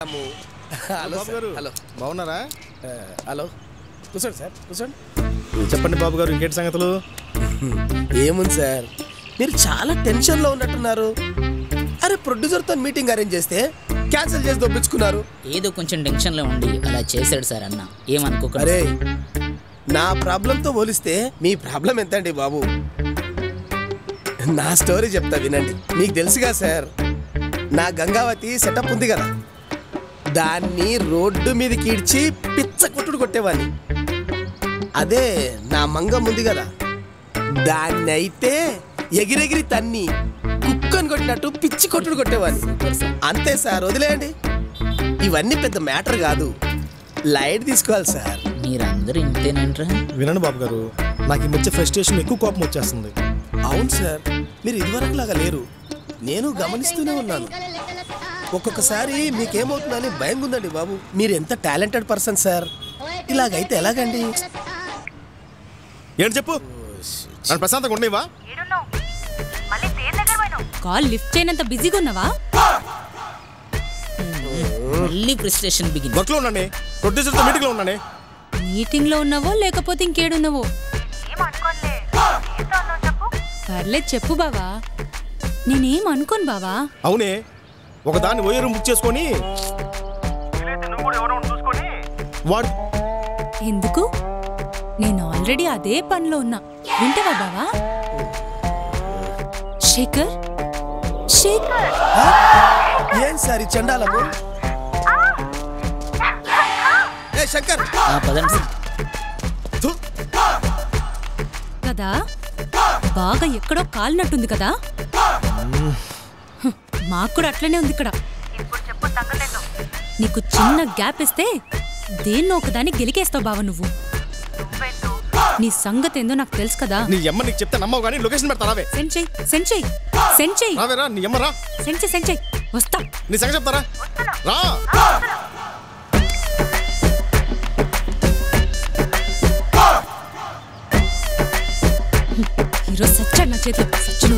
Hello బాబు గారు. Hello బాగున్నారా? Hello కూర్చోండి సార్ కూర్చోండి. చెప్పండి బాబు గారు, ఇంకేంటి సంగతులు? ఏముంది సార్, మీరు చాలా టెన్షన్లో ఉన్నట్టున్నారు. అరే ప్రొడ్యూసర్తో మీటింగ్ అరేంజ్ చేస్తే క్యాన్సిల్ చేసి దొబ్బించుకున్నారు. ఏదో కొంచెం టెన్షన్లో ఉండి అలా చేశాడు సార్ అన్న, ఏమనుకోకండి. అరే నా ప్రాబ్లంతో పోలిస్తే మీ ప్రాబ్లం ఎంతండి బాబు? నా స్టోరీ చెప్తా వినండి. మీకు తెలుసుగా సార్, నా గంగావతి సెటప్ ఉంది కదా, దాన్ని రోడ్డు మీదకి ఈడ్చి పిచ్చ కొట్టుడు కొట్టేవాడిని. అదే నా మంగం ఉంది కదా, దాన్ని అయితే ఎగిరెగిరి తన్ని కుక్కని కొట్టినట్టు పిచ్చి కొట్టుడు కొట్టేవాడిని. అంతే సార్, వదిలేయండి. ఇవన్నీ పెద్ద మ్యాటర్ కాదు, లైట్ తీసుకోవాలి సార్. మీరందరూ ఇంతేనంటారా? వినండి బాబు గారు, నాకు ఈ మధ్య ఫ్రస్ట్రేషన్ ఎక్కువ, కోపం వచ్చేస్తుంది. అవును సార్, మీరు ఇదివరకు లాగా లేరు. నేను గమనిస్తూనే ఉన్నాను. ఒక్కొక్కసారి మీకేమవుతుందని భయం ఉందండి బాబు. మీరు ఎంత టాలెంటెడ్ పర్సన్ సార్, ఇలాగైతే ఎలాగండి? ఏంటి చెప్పు, నన్ను ప్రశాంతంగా ఉండేవా? కాల్ లిఫ్ట్ చేయనంత బిజీగా ఉన్నావా? మళ్ళీ ఫ్రస్ట్రేషన్ బిగిన్. వర్క్లో ఉన్నానే, ప్రొడ్యూసర్తో మీటింగ్లో ఉన్నానే. మీటింగ్ లో ఉన్నావో లేకపోతే ఇంకేడున్నావో? పర్లేదు చెప్పు బావా. నేనేం అనుకోను బావా. అవునే, ఒకదాన్ని ఓయో రూమ్ బుక్ చేసుకొని వాడు. ఎందుకు? నేను ఆల్రెడీ అదే పనిలో ఉన్నా, వింటవా బావా? శేఖర్ శేఖర్ ఏం సార్ ఈ చండాలము? ఏ శంకర్, పదండి సార్. థు, కదా, బాగా ఎక్కడో కాలినట్టుంది కదా. మాకు కూడా అట్లనే ఉంది ఇక్కడ. నీకు చిన్న గ్యాప్ ఇస్తే దేన్నో ఒకదాన్ని గెలికేస్తావు బావ నువ్వు. నీ సంగతి ఏందో నాకు తెలుసు కదా. నీ అమ్మ నీకు చెప్తే నమ్మవు కానీ లొకేషన్ పెడతారావే. సెంచయ్ సెంచయ్ సెంచయ్ రావేరా, నీ అమ్మ రా. సెంచయ్ సెంచయ్ వస్తా. నీ సంగతి చెప్తారా రా. ఈరోజు సచ్చాడు నా చేతిలో, సచ్చును.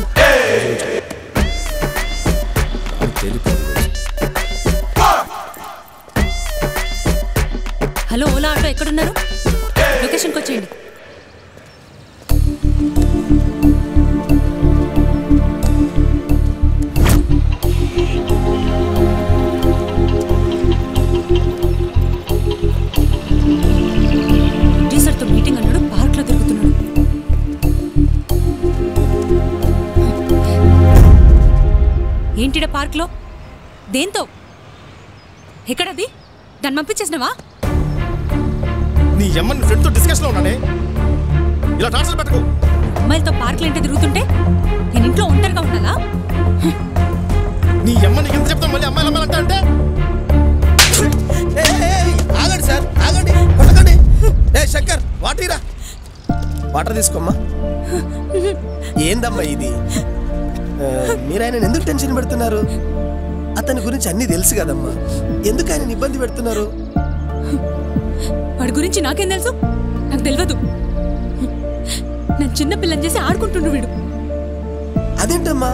హలో ఓలా ఆటో ఎక్కడున్నారు? లొకేషన్కి వచ్చేయండి. టీచర్తో మీటింగ్ అన్నాడు, పార్క్లో తిరుగుతున్నాడు. ఏంటిడ పార్క్లో? దేంతో? ఎక్కడది? దాన్ని పంపించేసినవా? నీ అమ్మ నీ ఫ్రెండ్తో డిస్కషన్లో ఉన్నానే, ఇలా టార్చర్ పెట్టకు. అమ్మాయిలతో పార్క్లో ఏంటి తిరుగుతుంటే నేను ఇంట్లో ఒంటరిగా ఉండాలా? నీ అమ్మ నీకు ఎంత చెప్తాను, మళ్ళీ అమ్మాయిలు అమ్మాయిలు అంటే ఆగండి సార్, ఆగండి, కొట్టకండి. ఏ శంకర్, వాటరా, వాటర్ తీసుకోమ్మా. ఏందమ్మా ఇది? మీరు ఆయన ఎందుకు టెన్షన్ పెడుతున్నారు? అతని గురించి అన్నీ తెలుసు కదమ్మా, ఎందుకు ఆయన ఇబ్బంది పెడుతున్నారు? వాడి గురించి నాకేం తెలుసు? నాకు తెలియదు. నేను చిన్న పిల్లని చేసి ఆడుకుంటుండు వీడు. అదేంటమ్మా,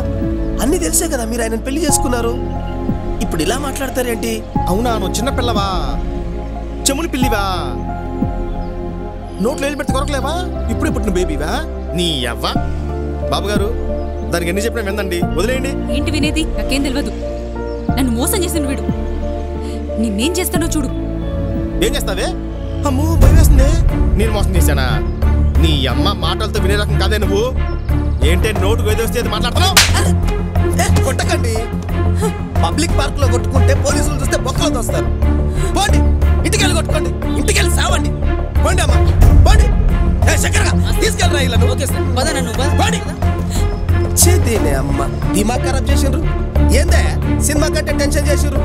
అన్నీ తెలిసే కదా మీరు ఆయన పెళ్లి చేసుకున్నారు, ఇప్పుడు ఇలా మాట్లాడతారేంటి? అవునా, నువ్వు చిన్న పిల్లవా, చెముని పిల్లివా, నోట్లో వెళ్ళి పెడితే కొరకలేవా, ఇప్పుడే పుట్టిన బేబీవా? నీ అవ్వ. బాబు గారు, దానికి ఎన్ని చెప్పినా విందండి, వదిలేయండి. ఏంటి వినేది? నాకేం తెలియదు. నన్ను మోసం చేసిన వీడు. నిన్నేం చేస్తానో చూడు. ఏం చేస్తావే? అమ్మో భయం వేస్తుంది. నేను మోసం చేశానా? నీ అమ్మ మాటలతో వినే రకం కాదే నువ్వు. ఏంటే నోటుకు ఏదో వస్తే మాట్లాడుతున్నావు? కొట్టకండి. పబ్లిక్ పార్క్ లో కొట్టుకుంటే పోలీసులు చూస్తే బొక్కలు వస్తారు. పోండి, ఇంటికెళ్ళి కొట్టుకోండి, ఇంటికెళ్ళి సావండి. పోండి అమ్మా, పోండి. తీసుకెళ్ళరా ఇలా. ఓకే సార్, పద నన్ను పోండి. చేతేనే అమ్మ దిమాగ్ ఖరాబ్ చేసిండ్రు. ఏందే సినిమా కంటే టెన్షన్ చేసిర్రు.